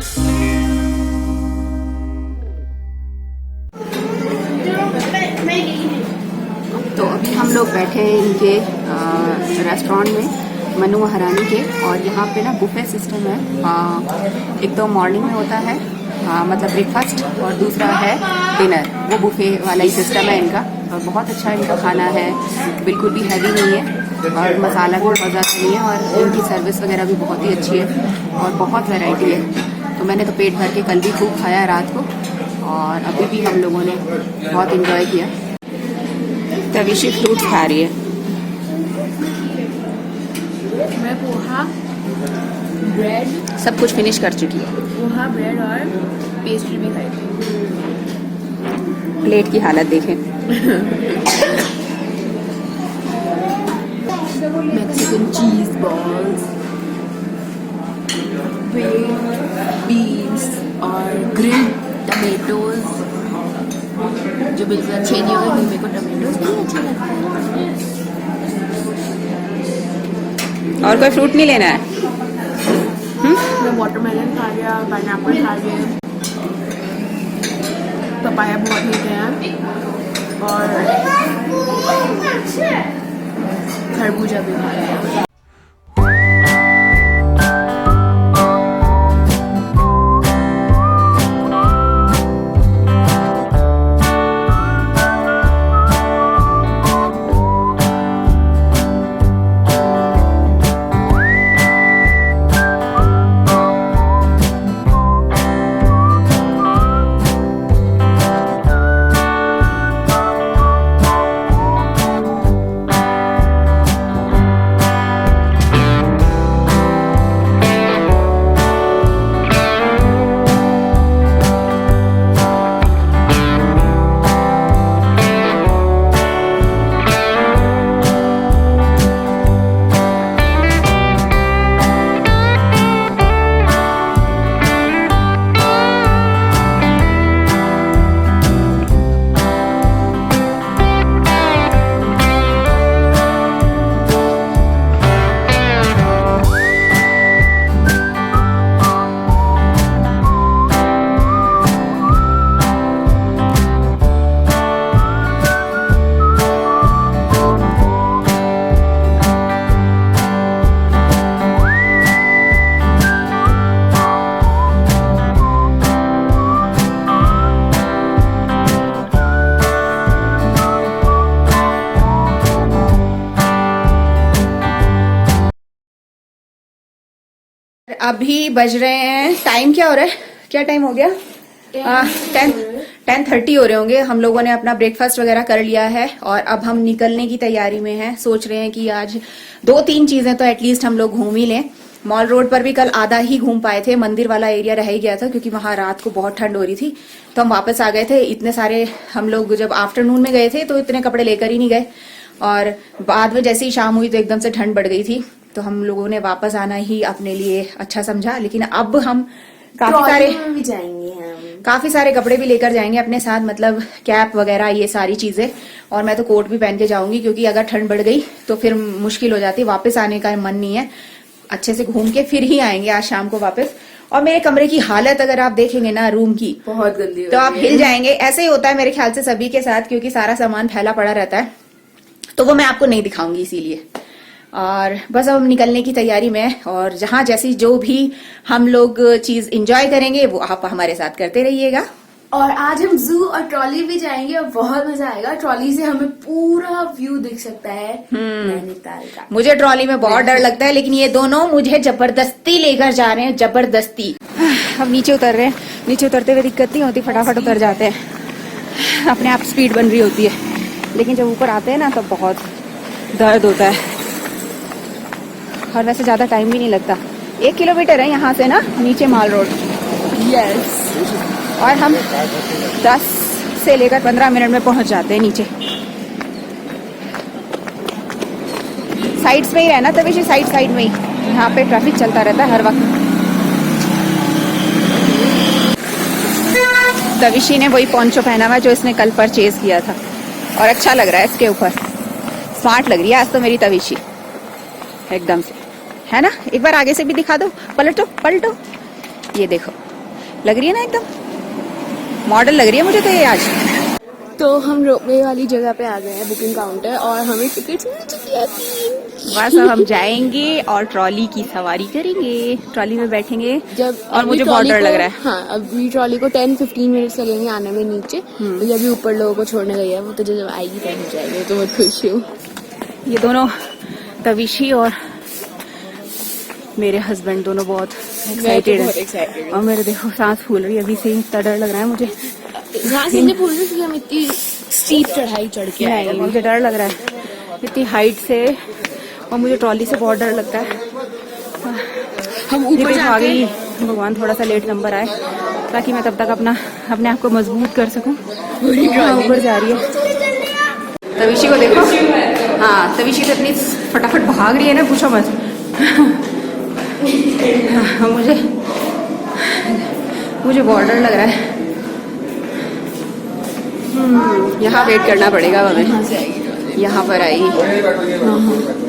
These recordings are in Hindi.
तो अभी हम लोग बैठे हैं इनके रेस्टोरेंट में, मनु महारानी के। और यहाँ पे ना बुफे सिस्टम है। एक तो मॉर्निंग में होता है मतलब ब्रेकफास्ट, और दूसरा है डिनर। वो बुफे वाला ही सिस्टम है इनका, और बहुत अच्छा इनका खाना है, बिल्कुल भी हैवी नहीं है और मसाला भी बहुत ज़्यादा नहीं है, और इनकी सर्विस वगैरह भी बहुत ही अच्छी है और बहुत वैरायटी है। तो मैंने तो पेट भर के कल भी खूब खाया रात को, और अभी भी हम लोगों ने बहुत इंजॉय किया। तविशी फ्रूट्स खा रही है। मैं पोहा, ब्रेड, सब कुछ फिनिश कर चुकी है। पोहा, ब्रेड और पेस्ट्री भी खाई थी। प्लेट की हालत देखें। मैक्सिकन चीज बॉल्स, बीन्स और ग्रिल्ड टमेटोज, जो बिल्कुल अच्छे नहीं होंगे, मेरे को टमेटोज नहीं अच्छे लगते हैं। और कोई फ्रूट नहीं लेना है? मैं वाटरमेलन खा लिया, पाइनएप्पल खा लिया, पपाया बहुत मीठे हैं, और खरबूजा भी खा लिया। अभी बज रहे हैं, टाइम क्या हो रहा है, क्या टाइम हो गया? 10:30 हो रहे होंगे। हम लोगों ने अपना ब्रेकफास्ट वगैरह कर लिया है और अब हम निकलने की तैयारी में हैं। सोच रहे हैं कि आज 2-3 चीजें तो एटलीस्ट हम लोग घूम ही लें। मॉल रोड पर भी कल आधा ही घूम पाए थे, मंदिर वाला एरिया रह ही गया था क्योंकि वहां रात को बहुत ठंड हो रही थी, तो हम वापस आ गए थे। इतने सारे हम लोग जब आफ्टरनून में गए थे तो इतने कपड़े लेकर ही नहीं गए, और बाद में जैसे ही शाम हुई तो एकदम से ठंड बढ़ गई थी, तो हम लोगों ने वापस आना ही अपने लिए अच्छा समझा। लेकिन अब हम काफी सारे कपड़े भी लेकर जाएंगे अपने साथ, मतलब कैप वगैरह ये सारी चीजें। और मैं तो कोट भी पहन के जाऊंगी क्योंकि अगर ठंड बढ़ गई तो फिर मुश्किल हो जाती, वापस आने का मन नहीं है। अच्छे से घूम के फिर ही आएंगे आज शाम को वापस। और मेरे कमरे की हालत अगर आप देखेंगे ना, रूम की बहुत गंदी, तो आप हिल जाएंगे। ऐसे ही होता है मेरे ख्याल से सभी के साथ, क्योंकि सारा सामान फैला पड़ा रहता है, तो वो मैं आपको नहीं दिखाऊंगी इसीलिए। और बस अब हम निकलने की तैयारी में, और जहां जैसी जो भी हम लोग चीज एंजॉय करेंगे वो आप हमारे साथ करते रहिएगा। और आज हम जू और ट्रॉली भी जाएंगे और बहुत मजा आएगा। ट्रॉली से हमें पूरा व्यू दिख सकता है नैनीताल का। मुझे ट्रॉली में बहुत डर लगता है, लेकिन ये दोनों मुझे जबरदस्ती लेकर जा रहे हैं, जबरदस्ती। हम नीचे उतर रहे हैं, नीचे उतरते हुए दिक्कत नहीं होती, फटाफट उतर जाते हैं, अपने आप स्पीड बन रही होती है। लेकिन जब ऊपर आते हैं ना तो बहुत दर्द होता है। और वैसे ज्यादा टाइम भी नहीं लगता, 1 किलोमीटर है यहाँ से ना नीचे माल रोड। यस, और हम 10 से लेकर 15 मिनट में पहुंच जाते हैं नीचे। साइड्स में ही रहना, तभी साइड में ही, यहाँ पे ट्रैफिक चलता रहता है हर वक्त। तविशी ने वही पोंचो पहना हुआ जो इसने कल परचेज किया था, और अच्छा लग रहा है इसके ऊपर, स्मार्ट लग रही है आज तो मेरी तविशी एकदम से, है ना? एक बार आगे से भी दिखा दो, पलटो पलटो, ये देखो। लग रही है ना एकदम मॉडल लग रही है मुझे तो ये आज। तो हम रोपवे वाली जगह पे आ गए हैं, बुकिंग काउंटर, और हमें टिकट्स मिल चुकी है 3। बस अब हम जाएंगे और ट्रॉली की सवारी करेंगे, ट्रॉली में बैठेंगे जब और मुझे बहुत डर लग रहा है। हाँ, अभी ट्रॉली को 10-15 मिनट्स लगेंगे आने में नीचे। तो जब भी ऊपर लोगों को छोड़ने गई है वो, तो जब आएगी तब हो जाएगी। तो बहुत खुश हूँ। ये दोनों तविशी और मेरे हस्बैंड दोनों बहुत एक्साइटेड हैं और मेरे देखो सांस फूल रही है अभी से, इतना डर लग रहा है मुझे। सांस इसलिए फूल रही है हम इतनी स्टीप चढ़ाई चढ़ के आए हैं। मुझे डर लग रहा है इतनी हाइट से, और मुझे ट्रॉली से बहुत डर लगता है। हम ऊपर जाके गई, भगवान थोड़ा सा लेट नंबर आए ताकि मैं तब तक अपने आप को मजबूत कर सकूं। ऊपर जा रही है तविशी को देखो। हाँ, तविशी तो इतनी फटाफट भाग रही है ना, पूछो मत। मुझे बहुत डर लग रहा है। यहाँ वेट करना पड़ेगा हमें, यहाँ पर आएगी।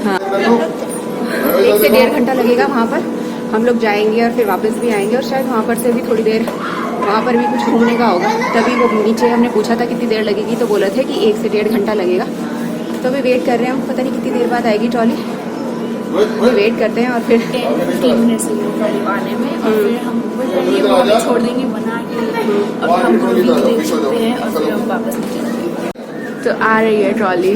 हाँ, 1 से 1.5 घंटा लगेगा वहाँ पर। हम लोग जाएंगे और फिर वापस भी आएंगे, और शायद वहाँ पर से भी थोड़ी देर वहाँ पर भी कुछ घूमने का होगा। तभी वो नीचे हमने पूछा था कितनी देर लगेगी, तो बोला थे कि 1 से 1.5 घंटा लगेगा। तो अभी वेट कर रहे हैं, पता नहीं कितनी देर बाद आएगी ट्रॉली। वेट करते हैं और फिर 10-15 मिनट्स लगेंगे ट्रॉली आने में, और फिर हम ऊपर जाएंगे, वो हमें छोड़ देंगे बना के, और हम मूवी भी देख सकते हैं, और फिर हम वापस निकलेंगे। तो आ रही है ट्रॉली।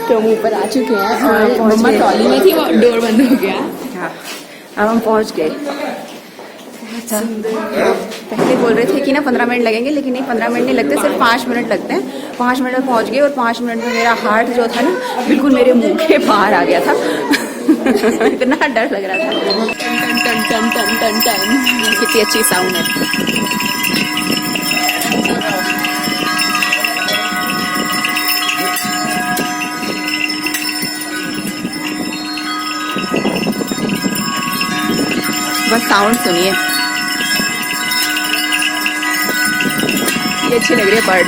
तो हम ऊपर आ चुके हैं और मम्मा ट्रॉली में थी, वो डोर बंद हो गया। हाँ, अब हम पहुंच गए। पहले बोल रहे थे कि ना 15 मिनट लगेंगे, लेकिन नहीं, 15 मिनट नहीं लगते, सिर्फ 5 मिनट लगते हैं। 5 मिनट में पहुंच गए, और 5 मिनट में मेरा हार्ट जो था ना बिल्कुल मेरे मुंह के बाहर आ गया था। इतना डर लग रहा था। टन टन टन टन टन टन, कितनी अच्छी साउंड है। बस साउंड सुनिए, ये अच्छी लग रही है बर्ड।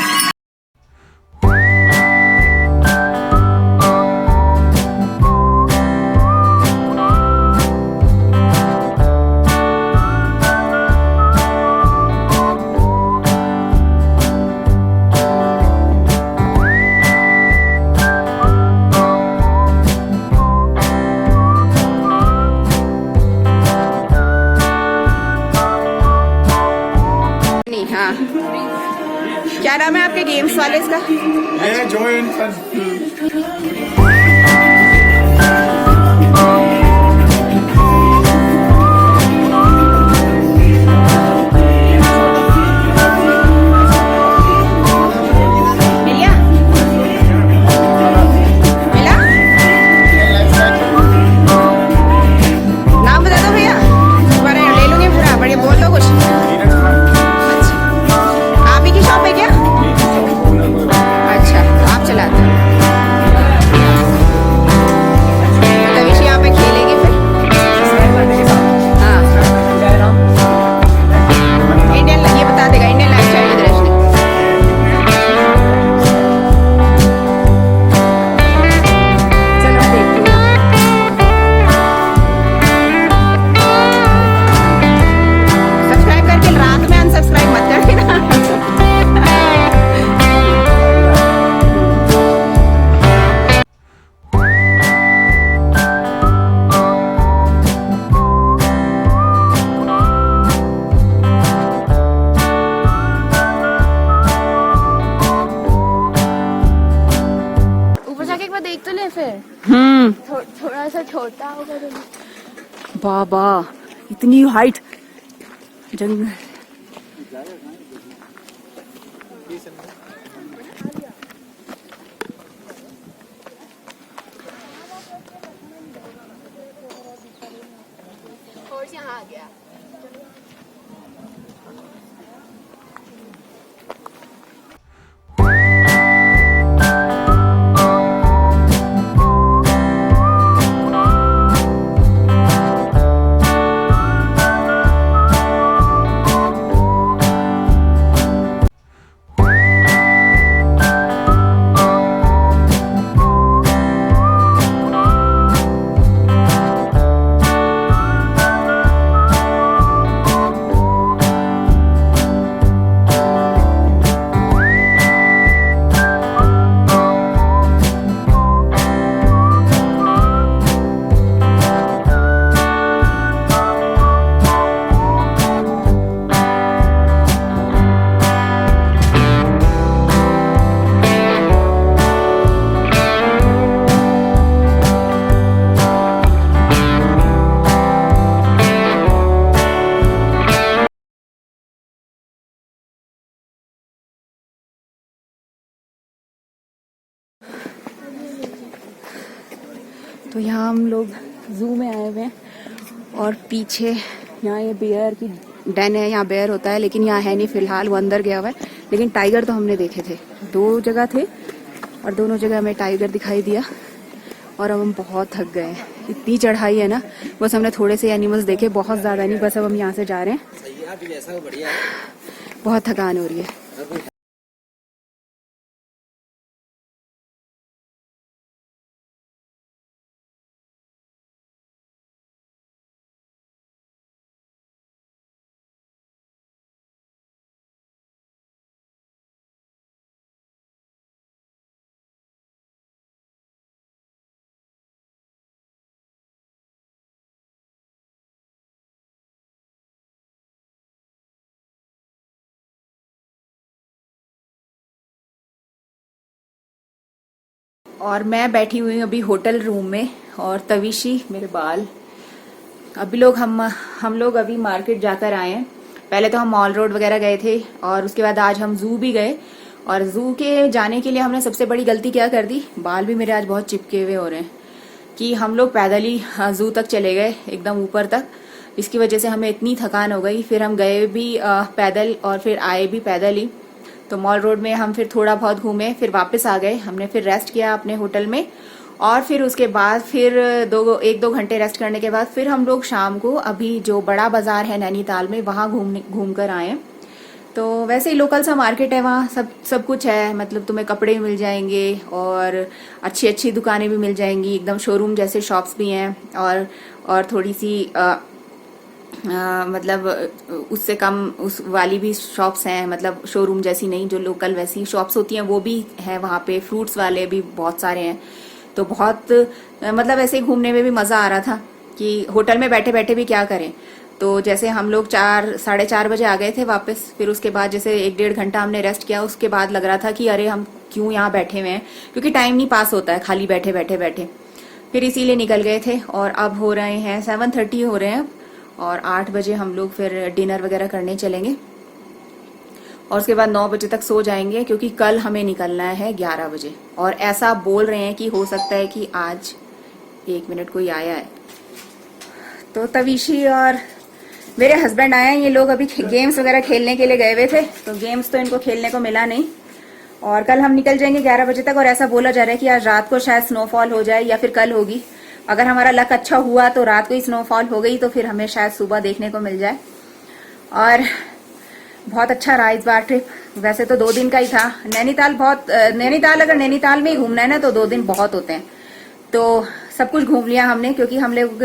हाँ, क्या नाम है आपके गेम्स वाले इसका? ये जॉइन नाम बता दो भैया, तुम्हारा ले लूंगी पूरा, बढ़िया बोल दो कुछ। आप ही की शॉप है क्या? अच्छा, तो आप चलाते हो। तविश यहाँ पे खेलेगी फिर। हाँ, इंडियन, ये बता देगा Indian life style with Rajni. चलो देखती हूँ। सब्सक्राइब करके रात में अनसब्सक्राइब मत कर देना। ऊपर जाके एक बार देख तो ले फिर। थोड़ा सा छोटा होगा तो। बाबा, इतनी हाइट जंगल। बस यहाँ आ गया। तो यहाँ हम लोग जू में आए हुए हैं और पीछे यहाँ ये बेयर की डेन है, यहाँ बेयर होता है लेकिन यहाँ है नहीं फिलहाल, वो अंदर गया हुआ है। लेकिन टाइगर तो हमने देखे थे, 2 जगह थे और दोनों जगह हमें टाइगर दिखाई दिया। और अब हम बहुत थक गए हैं, इतनी चढ़ाई है ना, बस हमने थोड़े से एनिमल्स देखे, बहुत ज़्यादा नहीं, बस अब हम यहाँ से जा रहे हैं, बहुत थकान हो रही है। और मैं बैठी हुई हूँ अभी होटल रूम में और तविशी मेरे बाल। अभी हम लोग अभी मार्केट जाकर आए हैं। पहले तो हम मॉल रोड वगैरह गए थे और उसके बाद आज हम जू भी गए। और जू के जाने के लिए हमने सबसे बड़ी गलती क्या कर दी, बाल भी मेरे आज बहुत चिपके हुए हो रहे हैं, कि हम लोग पैदल ही जू तक चले गए एकदम ऊपर तक। इसकी वजह से हमें इतनी थकान हो गई, फिर हम गए भी पैदल और फिर आए भी पैदल ही। तो मॉल रोड में हम फिर थोड़ा बहुत घूमे, फिर वापस आ गए। हमने फिर रेस्ट किया अपने होटल में और फिर उसके बाद फिर 1-2 घंटे रेस्ट करने के बाद फिर हम लोग शाम को अभी जो बड़ा बाजार है नैनीताल में, वहाँ घूम कर आए। तो वैसे ही लोकल सा मार्केट है, वहाँ सब कुछ है, मतलब तुम्हें कपड़े भी मिल जाएंगे और अच्छी अच्छी दुकानें भी मिल जाएंगी, एकदम शोरूम जैसे शॉप्स भी हैं और थोड़ी सी मतलब उससे कम उस वाली भी शॉप्स हैं, मतलब शोरूम जैसी नहीं, जो लोकल वैसी शॉप्स होती हैं वो भी है वहाँ पे। फ्रूट्स वाले भी बहुत सारे हैं। तो बहुत मतलब ऐसे घूमने में भी मज़ा आ रहा था कि होटल में बैठे बैठे भी क्या करें। तो जैसे हम लोग 4-4:30 बजे आ गए थे वापस। फिर उसके बाद जैसे 1-1.5 घंटा हमने रेस्ट किया, उसके बाद लग रहा था कि अरे हम क्यों यहाँ बैठे हुए हैं, क्योंकि टाइम नहीं पास होता है खाली बैठे बैठे। फिर इसीलिए निकल गए थे। और अब हो रहे हैं 7:30 हो रहे हैं और 8 बजे हम लोग फिर डिनर वगैरह करने चलेंगे और उसके बाद 9 बजे तक सो जाएंगे, क्योंकि कल हमें निकलना है 11 बजे। और ऐसा बोल रहे हैं कि हो सकता है कि आज 1 मिनट कोई आया है। तो तविशी और मेरे हस्बैंड आए हैं, ये लोग अभी गेम्स वगैरह खेलने के लिए गए हुए थे, तो गेम्स तो इनको खेलने को मिला नहीं। और कल हम निकल जाएंगे 11 बजे तक। और ऐसा बोला जा रहा है कि आज रात को शायद स्नोफॉल हो जाए या फिर कल होगी। अगर हमारा लक अच्छा हुआ तो रात को ही स्नोफॉल हो गई, तो फिर हमें शायद सुबह देखने को मिल जाए। और बहुत अच्छा रहा इस बार ट्रिप। वैसे तो 2 दिन का ही था। नैनीताल अगर नैनीताल में ही घूमना है ना तो 2 दिन बहुत होते हैं। तो सब कुछ घूम लिया हमने, क्योंकि हम लोग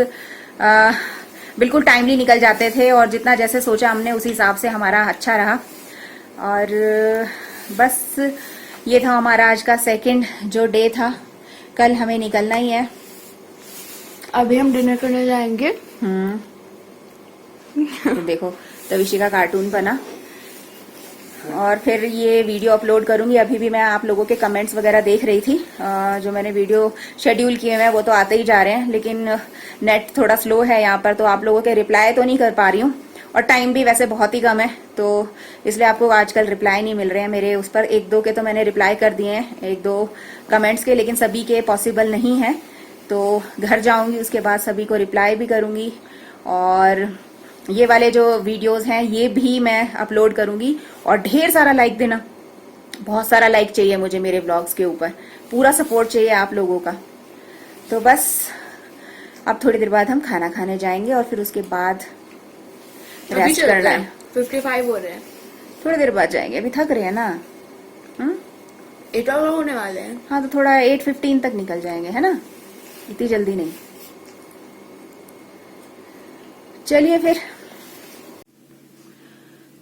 बिल्कुल टाइमली निकल जाते थे और जितना जैसे सोचा हमने उसी हिसाब से हमारा अच्छा रहा। और बस ये था हमारा आज का सेकंड जो डे था। कल हमें निकलना ही है। अभी हम डिनर करने जाएंगे। तो देखो तविशी का कार्टून बना और फिर ये वीडियो अपलोड करूंगी। अभी भी मैं आप लोगों के कमेंट्स वगैरह देख रही थी। जो मैंने वीडियो शेड्यूल किए हैं वो तो आते ही जा रहे हैं, लेकिन नेट थोड़ा स्लो है यहाँ पर, तो आप लोगों के रिप्लाई तो नहीं कर पा रही हूँ। और टाइम भी वैसे बहुत ही कम है, तो इसलिए आपको आजकल रिप्लाई नहीं मिल रहे हैं मेरे उस पर। 1-2 के तो मैंने रिप्लाई कर दिए हैं, 1-2 कमेंट्स के, लेकिन सभी के पॉसिबल नहीं है। तो घर जाऊंगी उसके बाद सभी को रिप्लाई भी करूंगी और ये वाले जो वीडियोस हैं ये भी मैं अपलोड करूंगी। और ढेर सारा लाइक देना, बहुत सारा लाइक चाहिए मुझे मेरे व्लॉग्स के ऊपर, पूरा सपोर्ट चाहिए आप लोगों का। तो बस अब थोड़ी देर बाद हम खाना खाने जाएंगे और फिर उसके बाद रेस्ट करना है। 55 हो रहे हैं, थोड़ी देर बाद जाएंगे, अभी थक रहे हैं ना। 8 और होने वाले हैं। हाँ तो थोड़ा 8:15 तक निकल जाएंगे, है ना, इतनी जल्दी नहीं। चलिए फिर।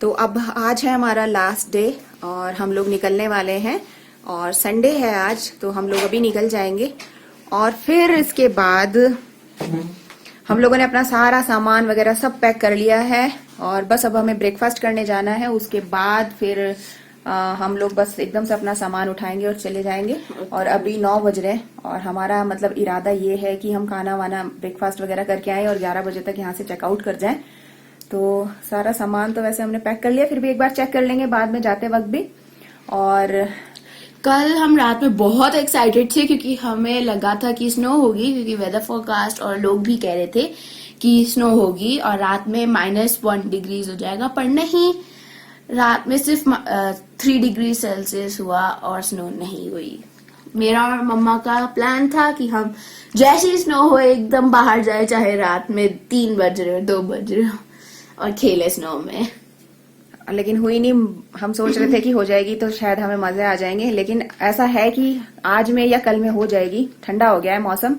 तो अब आज है हमारा लास्ट डे और हम लोग निकलने वाले हैं, और संडे है आज तो हम लोग अभी निकल जाएंगे। और फिर इसके बाद हम लोगों ने अपना सारा सामान वगैरह सब पैक कर लिया है और बस अब हमें ब्रेकफास्ट करने जाना है। उसके बाद फिर हम लोग बस एकदम से अपना सामान उठाएंगे और चले जाएंगे। और अभी 9 बज रहे हैं और हमारा मतलब इरादा ये है कि हम खाना वाना ब्रेकफास्ट वगैरह करके आए और 11 बजे तक यहाँ से चेकआउट कर जाएं। तो सारा सामान तो वैसे हमने पैक कर लिया, फिर भी एक बार चेक कर लेंगे बाद में जाते वक्त भी। और कल हम रात में बहुत एक्साइटेड थे क्योंकि हमें लगा था कि स्नो होगी, क्योंकि वेदर फोरकास्ट और लोग भी कह रहे थे कि स्नो होगी और रात में -1 डिग्रीज हो जाएगा, पर नहीं, रात में सिर्फ 3 डिग्री सेल्सियस हुआ और स्नो नहीं हुई। मेरा और मम्मा का प्लान था कि हम जैसे ही स्नो हो एकदम बाहर जाए, चाहे रात में 3 बज रहे हो 2 बज रहे हो, और खेले स्नो में। लेकिन हुई नहीं। हम सोच रहे थे कि हो जाएगी तो शायद हमें मजे आ जाएंगे, लेकिन ऐसा है कि आज में या कल में हो जाएगी। ठंडा हो गया है मौसम,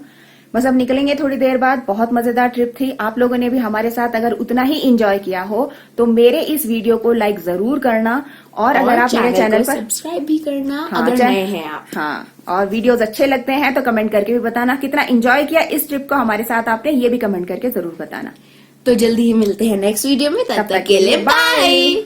बस अब निकलेंगे थोड़ी देर बाद। बहुत मजेदार ट्रिप थी। आप लोगों ने भी हमारे साथ अगर उतना ही एंजॉय किया हो तो मेरे इस वीडियो को लाइक जरूर करना, और अगर आप मेरे चैनल पर सब्सक्राइब भी करना। हाँ, अगर नए हैं आप। हाँ, और वीडियोस अच्छे लगते हैं तो कमेंट करके भी बताना कितना एंजॉय किया इस ट्रिप को हमारे साथ आपने, ये भी कमेंट करके जरूर बताना। तो जल्दी ही मिलते हैं नेक्स्ट वीडियो में, तब तक के लिए बाय।